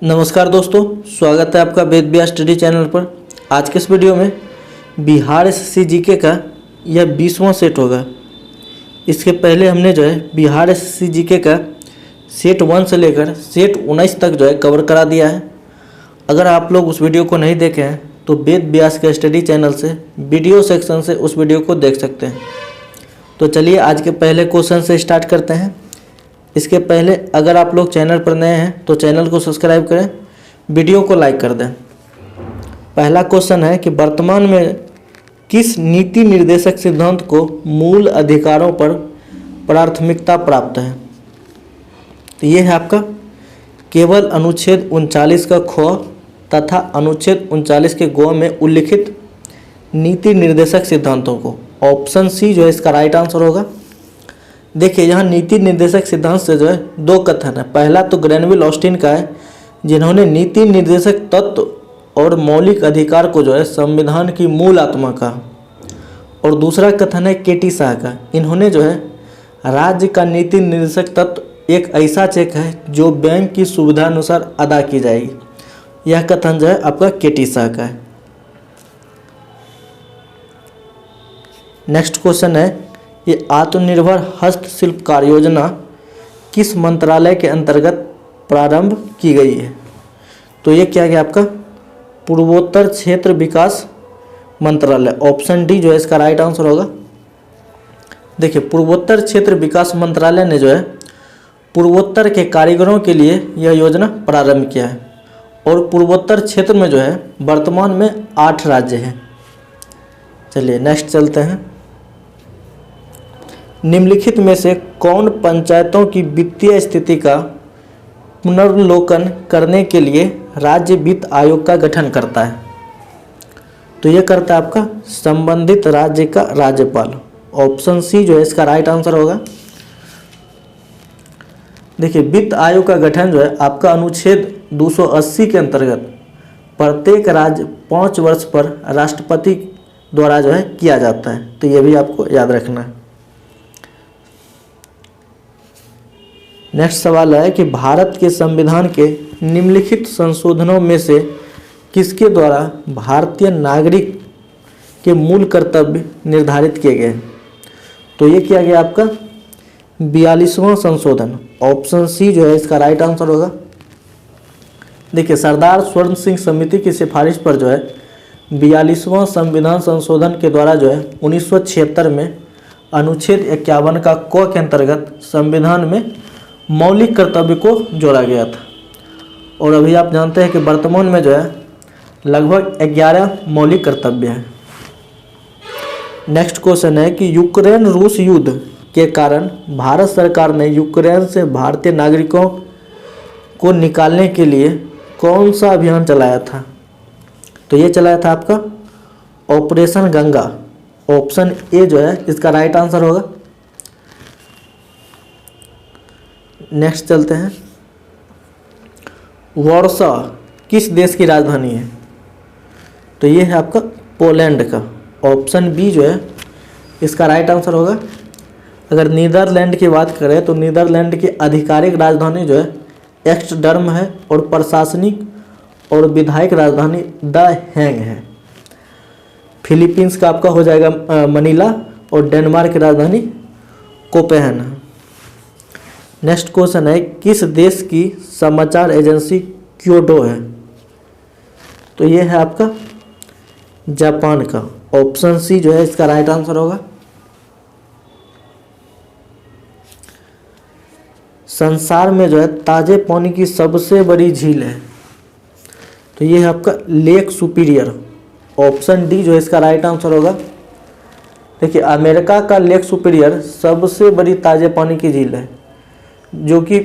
नमस्कार दोस्तों, स्वागत है आपका वेद व्यास स्टडी चैनल पर। आज के इस वीडियो में बिहार एसएससी जीके का यह 20वां सेट होगा। इसके पहले हमने बिहार एसएससी जीके का सेट 1 से लेकर सेट 19 तक कवर करा दिया है। अगर आप लोग उस वीडियो को नहीं देखे हैं तो वेद व्यास के स्टडी चैनल से वीडियो सेक्शन से उस वीडियो को देख सकते हैं। तो चलिए आज के पहले क्वेश्चन से स्टार्ट करते हैं। इसके पहले अगर आप लोग चैनल पर नए हैं तो चैनल को सब्सक्राइब करें, वीडियो को लाइक कर दें। पहला क्वेश्चन है कि वर्तमान में किस नीति निर्देशक सिद्धांत को मूल अधिकारों पर प्राथमिकता प्राप्त है। तो ये है आपका केवल अनुच्छेद 39 का ख तथा अनुच्छेद 39 के ग में उल्लिखित नीति निर्देशक सिद्धांतों को। ऑप्शन सी इसका राइट आंसर होगा। देखिए यहाँ नीति निर्देशक सिद्धांत से दो कथन है। पहला तो ग्रेनविल ऑस्टिन का है, जिन्होंने नीति निर्देशक तत्व और मौलिक अधिकार को संविधान की मूल आत्मा कहा। और दूसरा कथन है केटी शाह का। इन्होंने राज्य का नीति निर्देशक तत्व एक ऐसा चेक है जो बैंक की सुविधा अनुसार अदा की जाएगी। यह कथन आपका केटी शाह का है। नेक्स्ट क्वेश्चन है, ये आत्मनिर्भर हस्तशिल्प कार्य योजना किस मंत्रालय के अंतर्गत प्रारंभ की गई है। तो ये क्या गया आपका पूर्वोत्तर क्षेत्र विकास मंत्रालय। ऑप्शन डी इसका राइट आंसर होगा। देखिए पूर्वोत्तर क्षेत्र विकास मंत्रालय ने पूर्वोत्तर के कारीगरों के लिए यह योजना प्रारंभ किया है। और पूर्वोत्तर क्षेत्र में वर्तमान में 8 राज्य हैं। चलिए नेक्स्ट चलते हैं। निम्नलिखित में से कौन पंचायतों की वित्तीय स्थिति का पुनर्लोकन करने के लिए राज्य वित्त आयोग का गठन करता है। तो ये करता है आपका संबंधित राज्य का राज्यपाल। ऑप्शन सी इसका राइट आंसर होगा। देखिए वित्त आयोग का गठन आपका अनुच्छेद 280 के अंतर्गत प्रत्येक राज्य 5 वर्ष पर राष्ट्रपति द्वारा किया जाता है। तो ये भी आपको याद रखना है। नेक्स्ट सवाल है कि भारत के संविधान के निम्नलिखित संशोधनों में से किसके द्वारा भारतीय नागरिक के मूल कर्तव्य निर्धारित किए गए। तो ये किया गया आपका 42वां संशोधन। ऑप्शन सी इसका राइट आंसर होगा। देखिए सरदार स्वर्ण सिंह समिति की सिफारिश पर 42वां संविधान संशोधन के द्वारा 1976 में अनुच्छेद 51 का क के अंतर्गत संविधान में मौलिक कर्तव्य को जोड़ा गया था। और अभी आप जानते हैं कि वर्तमान में लगभग 11 मौलिक कर्तव्य हैं। नेक्स्ट क्वेश्चन है कि यूक्रेन रूस युद्ध के कारण भारत सरकार ने यूक्रेन से भारतीय नागरिकों को निकालने के लिए कौन सा अभियान चलाया था। तो ये चलाया था आपका ऑपरेशन गंगा। ऑप्शन ए इसका राइट आंसर होगा। नेक्स्ट चलते हैं। वार्सा किस देश की राजधानी है। तो ये है आपका पोलैंड का। ऑप्शन बी इसका राइट आंसर होगा। अगर नीदरलैंड की बात करें तो नीदरलैंड की आधिकारिक राजधानी एम्स्टर्डम है और प्रशासनिक और विधायक राजधानी द हैग है। फिलीपींस का आपका हो जाएगा मनीला और डेनमार्क की राजधानी कोपेनहेगन है। नेक्स्ट क्वेश्चन है किस देश की समाचार एजेंसी क्योटो है। तो ये है आपका जापान का। ऑप्शन सी इसका राइट आंसर होगा। संसार में ताजे पानी की सबसे बड़ी झील है। तो ये है आपका लेक सुपीरियर। ऑप्शन डी इसका राइट आंसर होगा। देखिए अमेरिका का लेक सुपीरियर सबसे बड़ी ताजे पानी की झील है, जो कि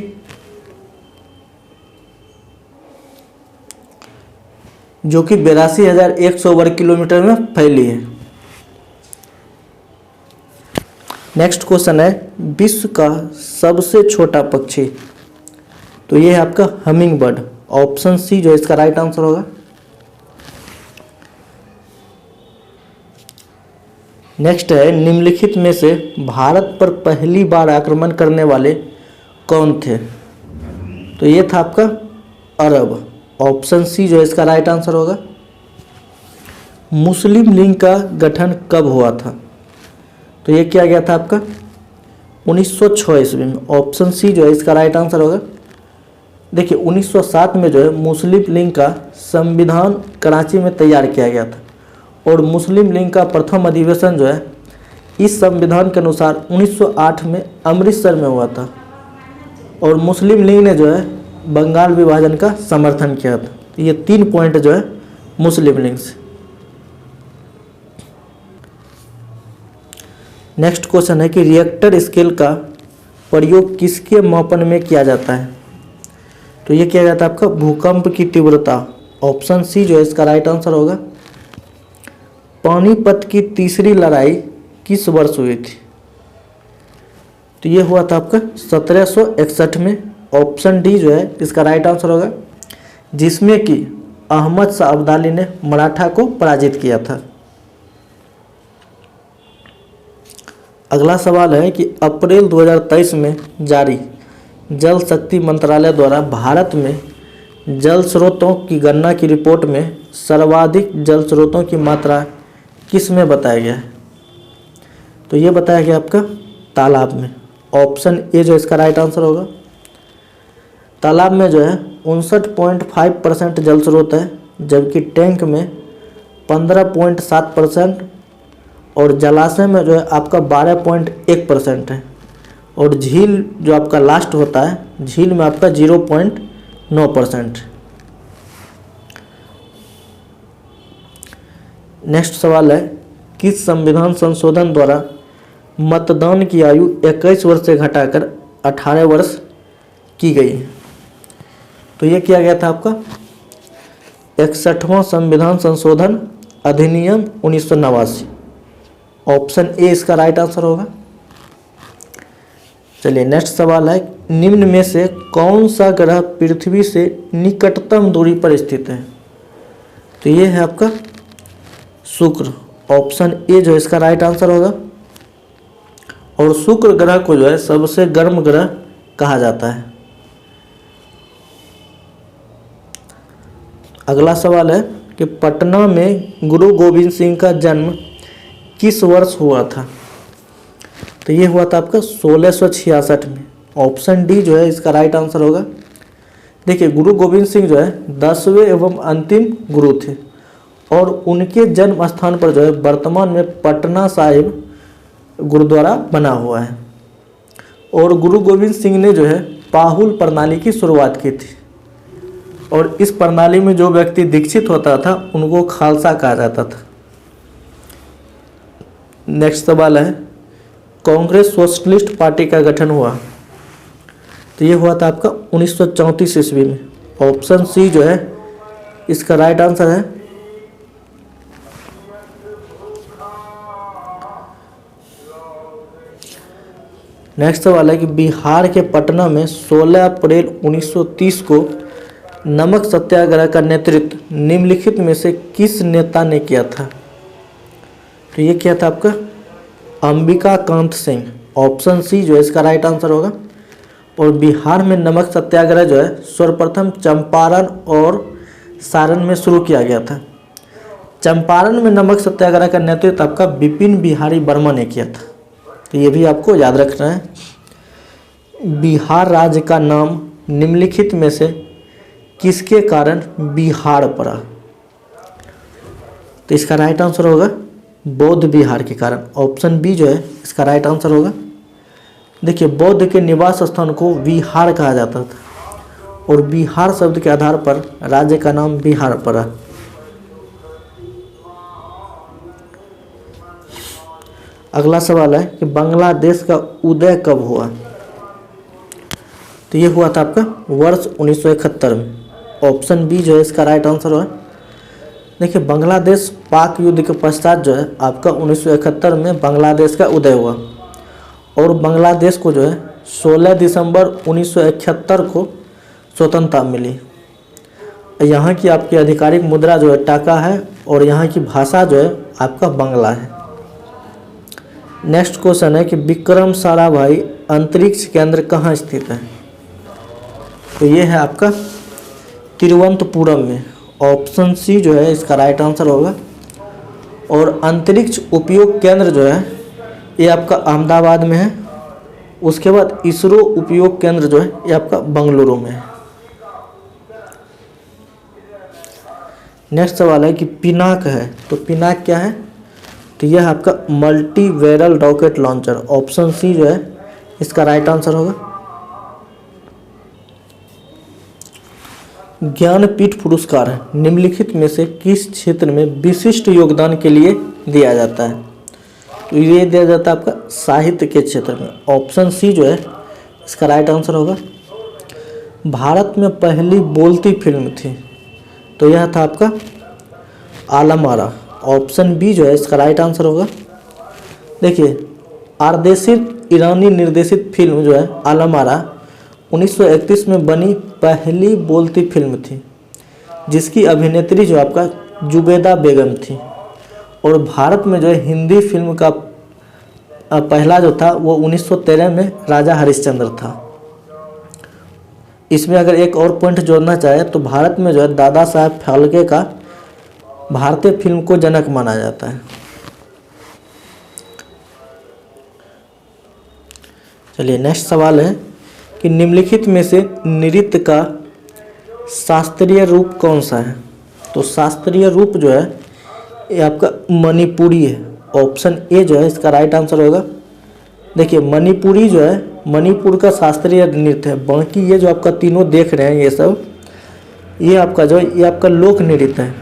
82,100 वर्ग किलोमीटर में फैली है। नेक्स्ट क्वेश्चन है विश्व का सबसे छोटा पक्षी। तो ये है आपका हमिंग बर्ड। ऑप्शन सी इसका राइट आंसर होगा। नेक्स्ट है निम्नलिखित में से भारत पर पहली बार आक्रमण करने वाले कौन थे। तो ये था आपका अरब। ऑप्शन सी जो है इसका राइट आंसर होगा। मुस्लिम लीग का गठन कब हुआ था? तो ये क्या गया था आपका 1906 ईस्वी में। ऑप्शन सी जो है इसका राइट आंसर होगा। देखिए 1907 में जो है मुस्लिम लीग का संविधान कराची में तैयार किया गया था और मुस्लिम लीग का प्रथम अधिवेशन जो है इस संविधान के अनुसार 1908 में अमृतसर में हुआ था और मुस्लिम लीग ने जो है बंगाल विभाजन का समर्थन किया था। तो ये 3 पॉइंट जो है मुस्लिम लीग से। नेक्स्ट क्वेश्चन है कि रिएक्टर स्केल का प्रयोग किसके मापन में किया जाता है? तो ये किया जाता है आपका भूकंप की तीव्रता। ऑप्शन सी जो है इसका राइट आंसर होगा। पानीपत की तीसरी लड़ाई किस वर्ष हुई थी? तो ये हुआ था आपका 1761 में। ऑप्शन डी जो है इसका राइट आंसर होगा, जिसमें कि अहमद शाह अब्दाली ने मराठा को पराजित किया था। अगला सवाल है कि अप्रैल 2023 में जारी जल शक्ति मंत्रालय द्वारा भारत में जल स्रोतों की गणना की रिपोर्ट में सर्वाधिक जल स्रोतों की मात्रा किस में बताया गया है? तो ये बताया गया आपका तालाब में। ऑप्शन ए जो इसका राइट आंसर होगा। तालाब में जो है 59.5% जल स्रोत है, जबकि टैंक में 15.7% और जलाशय में जो है आपका 12.1% है और झील जो आपका लास्ट होता है झील में आपका 0.9%। नेक्स्ट सवाल है किस संविधान संशोधन द्वारा मतदान की आयु 21 वर्ष से घटाकर 18 वर्ष की गई है? तो ये किया गया था आपका 61वां संविधान संशोधन अधिनियम 1989। ऑप्शन ए इसका राइट आंसर होगा। चलिए नेक्स्ट सवाल है निम्न में से कौन सा ग्रह पृथ्वी से निकटतम दूरी पर स्थित है? तो ये है आपका शुक्र। ऑप्शन ए जो इसका राइट आंसर होगा और शुक्र ग्रह को जो है सबसे गर्म ग्रह कहा जाता है। अगला सवाल है कि पटना में गुरु गोविंद सिंह का जन्म किस वर्ष हुआ था? तो ये हुआ था आपका 1666 में। ऑप्शन डी जो है इसका राइट आंसर होगा। देखिए गुरु गोविंद सिंह जो है 10वें एवं अंतिम गुरु थे और उनके जन्म स्थान पर जो है वर्तमान में पटना साहिब गुरुद्वारा बना हुआ है और गुरु गोविंद सिंह ने जो है पाहुल प्रणाली की शुरुआत की थी और इस प्रणाली में जो व्यक्ति दीक्षित होता था उनको खालसा कहा जाता था। नेक्स्ट सवाल है कांग्रेस सोशलिस्ट पार्टी का गठन हुआ? तो ये हुआ था आपका 1934 ईस्वी में। ऑप्शन सी जो है इसका राइट आंसर है। नेक्स्ट सवाल है कि बिहार के पटना में 16 अप्रैल 1930 को नमक सत्याग्रह का नेतृत्व निम्नलिखित में से किस नेता ने किया था? तो ये क्या था आपका अंबिका कांत सिंह। ऑप्शन सी जो है इसका राइट आंसर होगा और बिहार में नमक सत्याग्रह जो है सर्वप्रथम चंपारण और सारण में शुरू किया गया था। चंपारण में नमक सत्याग्रह का नेतृत्व आपका बिपिन बिहारी वर्मा ने किया था। तो ये भी आपको याद रखना है। बिहार राज्य का नाम निम्नलिखित में से किसके कारण बिहार पड़ा? तो इसका राइट आंसर होगा बौद्ध बिहार के कारण। ऑप्शन बी जो है इसका राइट आंसर होगा। देखिए बौद्ध के निवास स्थान को विहार कहा जाता था और बिहार शब्द के आधार पर राज्य का नाम बिहार पड़ा। अगला सवाल है कि बांग्लादेश का उदय कब हुआ? तो ये हुआ था आपका वर्ष 1971 में। ऑप्शन बी जो है इसका राइट आंसर है। देखिए बांग्लादेश पाक युद्ध के पश्चात जो है आपका 1971 में बांग्लादेश का उदय हुआ और बांग्लादेश को जो है 16 दिसंबर 1971 को स्वतंत्रता मिली। यहाँ की आपकी आधिकारिक मुद्रा जो है टाका है और यहाँ की भाषा जो है आपका बांग्ला है। नेक्स्ट क्वेश्चन है कि विक्रम साराभाई अंतरिक्ष केंद्र कहाँ स्थित है? तो ये है आपका तिरुवनंतपुरम में। ऑप्शन सी जो है इसका राइट आंसर होगा। और अंतरिक्ष उपयोग केंद्र जो है ये आपका अहमदाबाद में है। उसके बाद इसरो उपयोग केंद्र जो है ये आपका बंगलुरु में है। नेक्स्ट सवाल है कि पिनाक है, तो पिनाक क्या है? तो यह आपका multi barrel rocket launcher. Option C जो है इसका राइट आंसर होगा। ज्ञानपीठ पुरस्कार निम्नलिखित में से किस क्षेत्र में विशिष्ट योगदान के लिए दिया जाता है? तो ये दिया जाता है आपका साहित्य के क्षेत्र में। ऑप्शन सी जो है इसका राइट आंसर होगा। भारत में पहली बोलती फिल्म थी, तो यह था आपका आलम आरा। ऑप्शन बी जो है इसका राइट आंसर होगा। देखिए, आरदेशिर ईरानी निर्देशित फिल्म जो है आलम आरा 1931 में बनी पहली बोलती फिल्म थी, जिसकी अभिनेत्री जो आपका जुबेदा बेगम थी। और भारत में जो है हिंदी फिल्म का पहला जो था वो 1913 में राजा हरिश्चंद्र था। इसमें अगर एक और पॉइंट जोड़ना चाहे तो भारत में जो है दादा साहब फाल्के का भारतीय फिल्म को जनक माना जाता है। चलिए नेक्स्ट सवाल है कि निम्नलिखित में से नृत्य का शास्त्रीय रूप कौन सा है? तो शास्त्रीय रूप जो है ये आपका मणिपुरी है। ऑप्शन ए जो है इसका राइट आंसर होगा। देखिए, मणिपुरी जो है मणिपुर का शास्त्रीय नृत्य है। बाकी ये जो आपका तीनों देख रहे हैं ये सब, ये आपका जो है ये आपका लोक नृत्य है,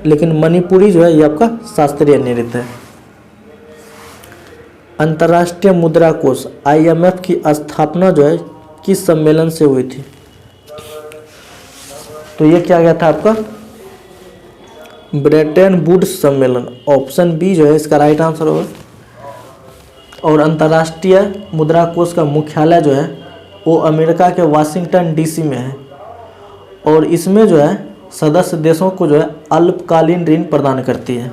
लेकिन मणिपुरी जो है ये आपका शास्त्रीय नृत्य है। अंतर्राष्ट्रीय मुद्रा कोष IMF की स्थापना जो है किस सम्मेलन से हुई थी? तो ये क्या गया था आपका ब्रेटन वुड्स सम्मेलन। ऑप्शन बी जो है इसका राइट आंसर होगा। और अंतर्राष्ट्रीय मुद्रा कोष का मुख्यालय जो है वो अमेरिका के वाशिंगटन DC में है। और इसमें जो है सदस्य देशों को जो है अल्पकालीन ऋण प्रदान करती है।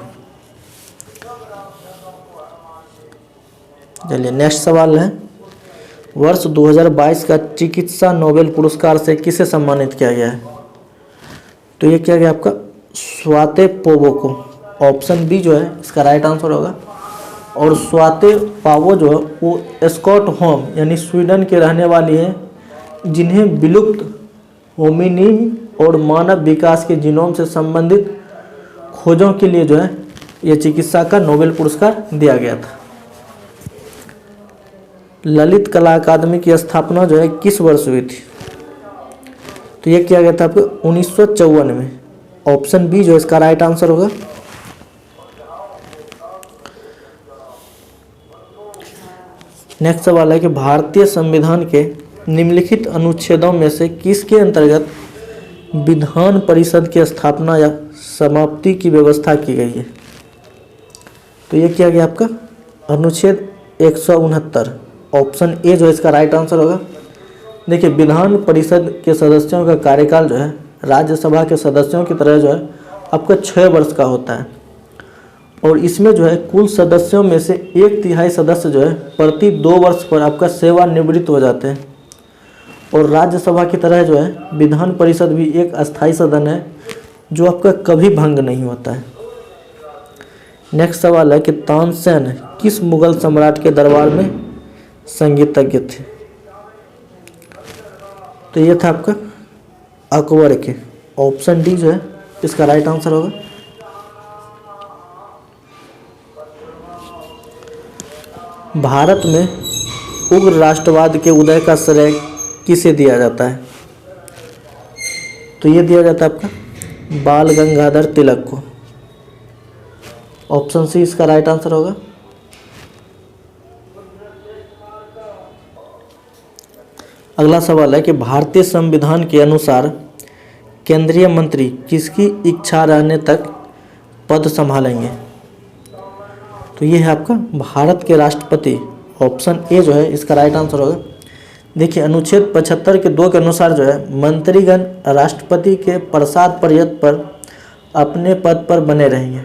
चलिए नेक्स्ट सवाल है, वर्ष 2022 का चिकित्सा नोबेल पुरस्कार से किसे सम्मानित किया गया है? तो ये क्या गया आपका स्वाते पोवो को। ऑप्शन बी जो है इसका राइट आंसर होगा। और स्वाते पावो जो है वो स्टॉकहोम यानी स्वीडन के रहने वाली है, जिन्हें विलुप्त होमिनिन और मानव विकास के जीनोम से संबंधित खोजों के लिए जो है ये चिकित्सा का नोबेल पुरस्कार दिया गया था। ललित कला अकादमी की स्थापना जो है किस वर्ष हुई थी? तो ये किया गया था आपको 1954 में। ऑप्शन बी जो इसका राइट आंसर होगा। नेक्स्ट सवाल है कि भारतीय संविधान के निम्नलिखित अनुच्छेदों में से किसके अंतर्गत विधान परिषद की स्थापना या समाप्ति की व्यवस्था की गई है? तो ये किया गया आपका अनुच्छेद 169। ऑप्शन ए जो इसका राइट आंसर होगा। देखिए, विधान परिषद के सदस्यों का कार्यकाल जो है राज्यसभा के सदस्यों की तरह जो है आपका 6 वर्ष का होता है। और इसमें जो है कुल सदस्यों में से 1/3 सदस्य जो है प्रति 2 वर्ष पर आपका सेवानिवृत्त हो जाते हैं। और राज्यसभा की तरह जो है विधान परिषद भी एक अस्थायी सदन है जो आपका कभी भंग नहीं होता है। नेक्स्ट सवाल है कि तानसेन किस मुगल सम्राट के दरबार में संगीतज्ञ थे? तो ये था आपका अकबर के। ऑप्शन डी जो है इसका राइट आंसर होगा। भारत में उग्र राष्ट्रवाद के उदय का श्रेय किसे दिया जाता है? तो ये दिया जाता है आपका बाल गंगाधर तिलक को। ऑप्शन सी इसका राइट आंसर होगा। अगला सवाल है कि भारतीय संविधान के अनुसार केंद्रीय मंत्री किसकी इच्छा रहने तक पद संभालेंगे? तो ये है आपका भारत के राष्ट्रपति। ऑप्शन ए जो है इसका राइट आंसर होगा। देखिए, अनुच्छेद 75 के 2 के अनुसार जो है मंत्रीगण राष्ट्रपति के प्रसाद पर्यंत पर अपने पद पर बने रहेंगे।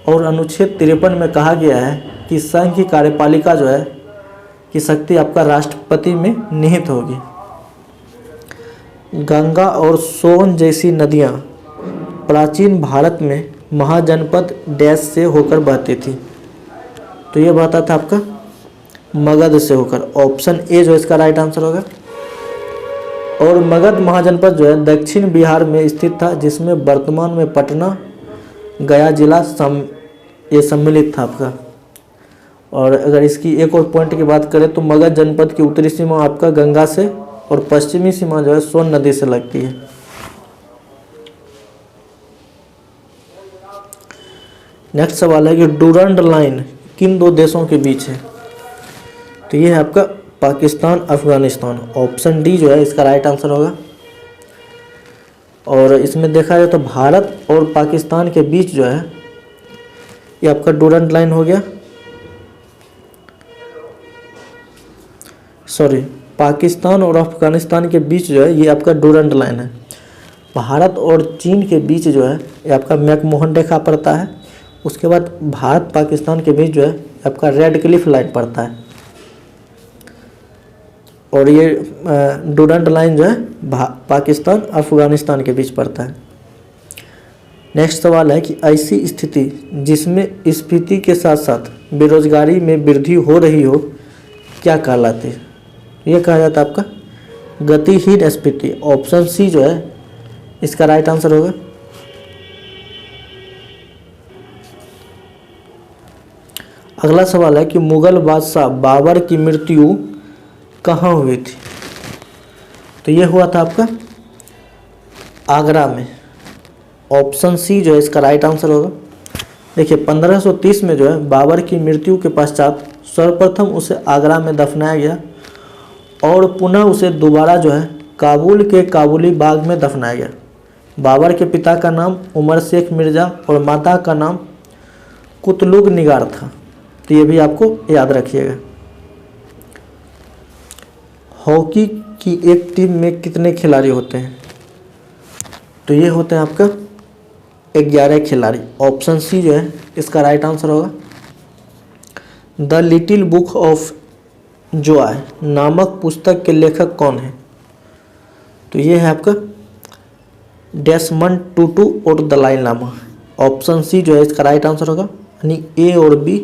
और अनुच्छेद 53 में कहा गया है कि संघ की कार्यपालिका जो है की शक्ति आपका राष्ट्रपति में निहित होगी। गंगा और सोन जैसी नदियाँ प्राचीन भारत में महाजनपद डैश से होकर बहती थी। तो ये बहता था आपका मगध से होकर। ऑप्शन ए जो इसका राइट आंसर होगा। और मगध महाजनपद जो है दक्षिण बिहार में स्थित था, जिसमें वर्तमान में पटना गया जिला ये सम्मिलित था आपका। और अगर इसकी एक और पॉइंट की बात करें तो मगध जनपद की उत्तरी सीमा आपका गंगा से और पश्चिमी सीमा जो है सोन नदी से लगती है। नेक्स्ट सवाल है कि डूरंड लाइन किन दो देशों के बीच है। तो ये है आपका पाकिस्तान अफगानिस्तान। ऑप्शन डी जो है इसका राइट आंसर होगा। और इसमें देखा जाए तो भारत और पाकिस्तान के बीच जो है ये आपका डूरंड लाइन हो गया। सॉरी, पाकिस्तान और अफगानिस्तान के बीच जो है ये आपका डूरंड लाइन है। भारत और चीन के बीच जो है ये आपका मैकमोहन रेखा पड़ता है। उसके बाद भारत पाकिस्तान के बीच जो है आपका रेड क्लिफ लाइन पड़ता है। और ये डूरंड लाइन जो है पाकिस्तान अफगानिस्तान के बीच पड़ता है। नेक्स्ट सवाल है कि ऐसी स्थिति जिसमें स्फीति के साथ साथ बेरोजगारी में वृद्धि हो रही हो क्या कहलाती है। ये कहा जाता है आपका गतिहीन स्फीति। ऑप्शन सी जो है इसका राइट आंसर होगा। अगला सवाल है कि मुगल बादशाह बाबर की मृत्यु कहाँ हुई थी। तो ये हुआ था आपका आगरा में। ऑप्शन सी जो है इसका राइट आंसर होगा। देखिए 1530 में जो है बाबर की मृत्यु के पश्चात सर्वप्रथम उसे आगरा में दफनाया गया और पुनः उसे दोबारा जो है काबुल के काबुली बाग में दफनाया गया। बाबर के पिता का नाम उमर शेख मिर्ज़ा और माता का नाम कुतलुग निगार था। तो ये भी आपको याद रखिएगा। हॉकी की एक टीम में कितने खिलाड़ी होते हैं। तो ये होते हैं आपका 11 खिलाड़ी। ऑप्शन सी जो है इसका राइट आंसर होगा। The little book of Joy नामक पुस्तक के लेखक कौन है। तो ये है आपका डेसमंड टूटू और दलाई लामा। ऑप्शन सी जो है इसका राइट आंसर होगा, यानी ए और बी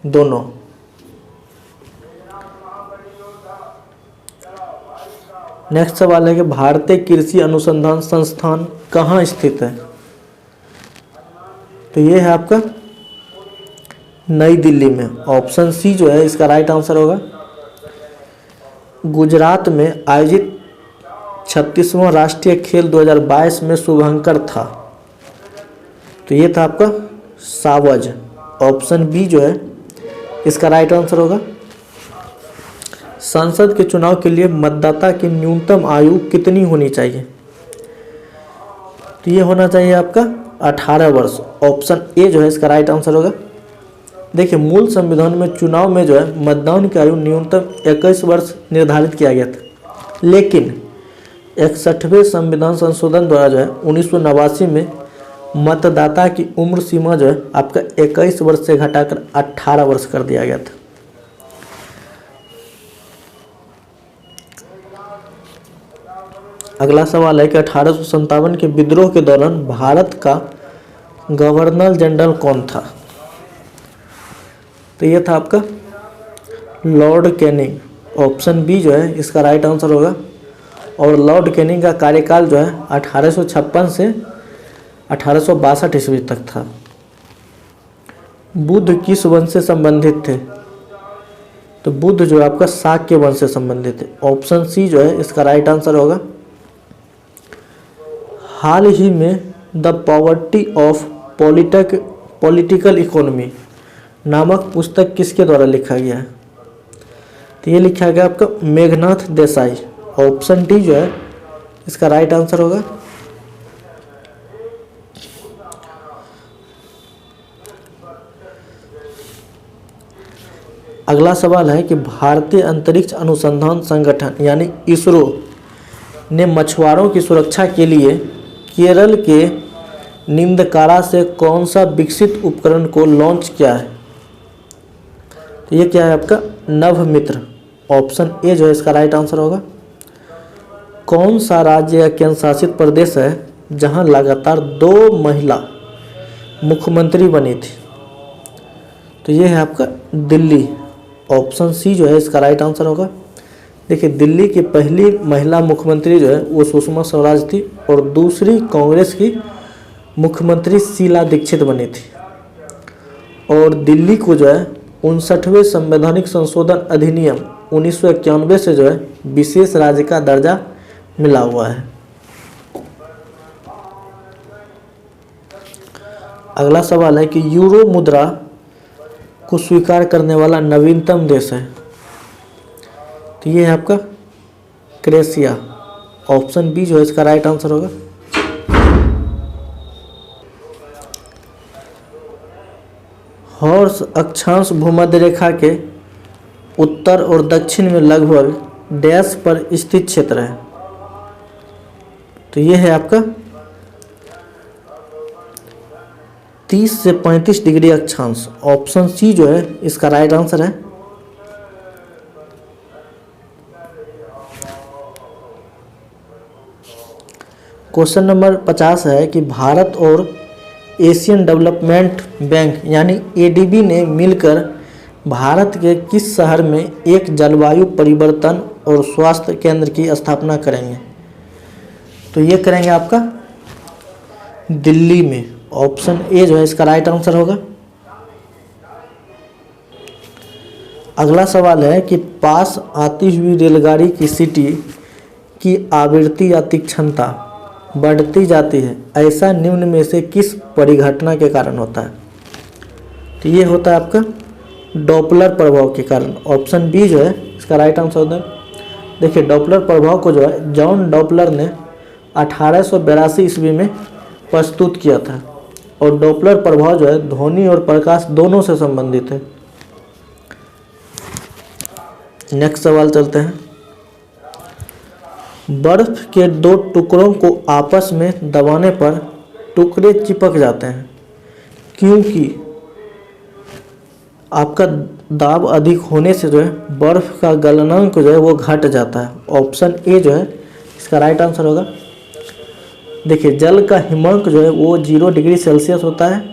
दोनों। नेक्स्ट सवाल है कि भारतीय कृषि अनुसंधान संस्थान कहाँ स्थित है। तो ये है आपका नई दिल्ली में। ऑप्शन सी जो है इसका राइट आंसर होगा। गुजरात में आयोजित 36वां राष्ट्रीय खेल 2022 में शुभंकर था। तो ये था आपका सावज। ऑप्शन बी जो है इसका राइट आंसर होगा। संसद के चुनाव के लिए मतदाता की न्यूनतम आयु कितनी होनी चाहिए। तो ये होना चाहिए आपका 18 वर्ष। ऑप्शन ए जो है इसका राइट आंसर होगा। देखिए मूल संविधान में चुनाव में जो है मतदान की आयु न्यूनतम 21 वर्ष निर्धारित किया गया था, लेकिन 61वें संविधान संशोधन द्वारा जो है 1989 में मतदाता की उम्र सीमा जो है आपका 21 वर्ष से घटाकर 18 वर्ष कर दिया गया था। अगला सवाल है कि 1857 के विद्रोह के दौरान भारत का गवर्नर जनरल कौन था। तो ये था आपका लॉर्ड कैनिंग। ऑप्शन बी जो है इसका राइट आंसर होगा। और लॉर्ड कैनिंग का कार्यकाल जो है 1856 से 1862 ईस्वी तक था। बुद्ध किस वंश से संबंधित थे। तो बुद्ध जो है आपका शाक्य वंश से संबंधित है। ऑप्शन सी जो है इसका राइट आंसर होगा। हाल ही में the poverty of political economy नामक पुस्तक किसके द्वारा लिखा गया है। तो ये लिखा गया आपका मेघनाथ देसाई। ऑप्शन डी जो है इसका राइट आंसर होगा। अगला सवाल है कि भारतीय अंतरिक्ष अनुसंधान संगठन यानी इसरो ने मछुआरों की सुरक्षा के लिए केरल के निंदकारा से कौन सा विकसित उपकरण को लॉन्च किया है। तो ये क्या है आपका नव मित्र। ऑप्शन ए जो है इसका राइट आंसर होगा। कौन सा राज्य या केंद्र शासित प्रदेश है जहां लगातार 2 महिला मुख्यमंत्री बनी थी? तो ये है आपका दिल्ली। ऑप्शन सी जो है इसका राइट आंसर होगा। देखिए, दिल्ली की पहली महिला मुख्यमंत्री जो है वो सुषमा स्वराज थी और दूसरी कांग्रेस की मुख्यमंत्री शीला दीक्षित बनी थी। और दिल्ली को जो है 59वें संवैधानिक संशोधन अधिनियम 1991 से जो है विशेष राज्य का दर्जा मिला हुआ है। अगला सवाल है कि यूरो मुद्रा को स्वीकार करने वाला नवीनतम देश है? तो ये है आपका क्रोएशिया। ऑप्शन बी जो है इसका राइट आंसर होगा। हॉर्स अक्षांश भूमध्य रेखा के उत्तर और दक्षिण में लगभग डैश पर स्थित क्षेत्र है। तो ये है आपका 30 से 35 डिग्री अक्षांश। ऑप्शन सी जो है इसका राइट आंसर है। क्वेश्चन नंबर 50 है कि भारत और एशियन डेवलपमेंट बैंक यानी एडीबी ने मिलकर भारत के किस शहर में एक जलवायु परिवर्तन और स्वास्थ्य केंद्र की स्थापना करेंगे? तो ये करेंगे आपका दिल्ली में। ऑप्शन ए जो है इसका राइट आंसर होगा। अगला सवाल है कि पास आती हुई रेलगाड़ी की सीटी की आवृत्ति या तीक्ष्णता बढ़ती जाती है, ऐसा निम्न में से किस परिघटना के कारण होता है? तो ये होता है आपका डॉपलर प्रभाव के कारण। ऑप्शन बी जो है इसका राइट आंसर होता है। देखिए, डॉपलर प्रभाव को जो है जॉन डॉपलर ने 1882 ईस्वी में प्रस्तुत किया था और डॉपलर प्रभाव जो है ध्वनि और प्रकाश दोनों से संबंधित है। नेक्स्ट सवाल चलते हैं। बर्फ के 2 टुकड़ों को आपस में दबाने पर टुकड़े चिपक जाते हैं क्योंकि आपका दाब अधिक होने से जो है बर्फ का गलनांक जो है वो घट जाता है। ऑप्शन ए जो है इसका राइट आंसर होगा। देखिए, जल का हिमांक जो है वो 0 डिग्री सेल्सियस होता है,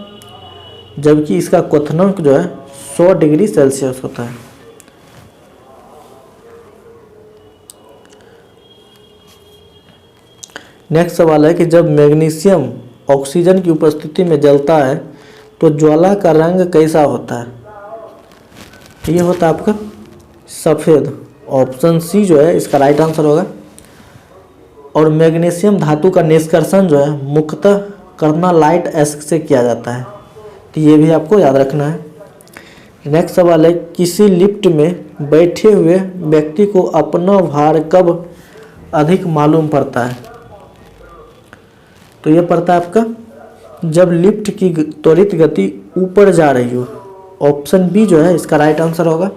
जबकि इसका क्वथनांक जो है 100 डिग्री सेल्सियस होता है। नेक्स्ट सवाल है कि जब मैग्नीशियम ऑक्सीजन की उपस्थिति में जलता है तो ज्वाला का रंग कैसा होता है? ये होता है आपका सफ़ेद। ऑप्शन सी जो है इसका राइट आंसर होगा। और मैग्नीशियम धातु का निष्कर्षण जो है मुख्यतः करना लाइट एस्क से किया जाता है, तो ये भी आपको याद रखना है। नेक्स्ट सवाल है किसी लिफ्ट में बैठे हुए व्यक्ति को अपना भार कब अधिक मालूम पड़ता है? तो ये पड़ता है आपका जब लिफ्ट की त्वरित गति ऊपर जा रही हो। ऑप्शन बी जो है इसका राइट आंसर होगा।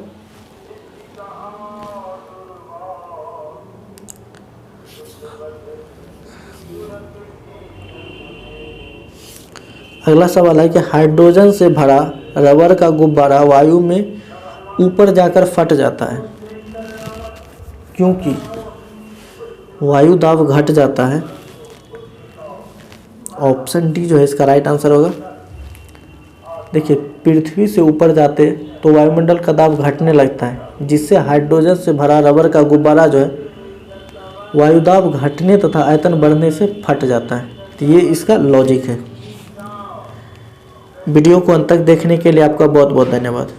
अगला सवाल है कि हाइड्रोजन से भरा रबर का गुब्बारा वायु में ऊपर जाकर फट जाता है क्योंकि वायु दाब घट जाता है। ऑप्शन डी जो है इसका राइट आंसर होगा। देखिए, पृथ्वी से ऊपर जाते तो वायुमंडल का दाब घटने लगता है, जिससे हाइड्रोजन से भरा रबर का गुब्बारा जो है वायुदाब घटने तथा आयतन बढ़ने से फट जाता है। तो ये इसका लॉजिक है। वीडियो को अंत तक देखने के लिए आपका बहुत बहुत धन्यवाद।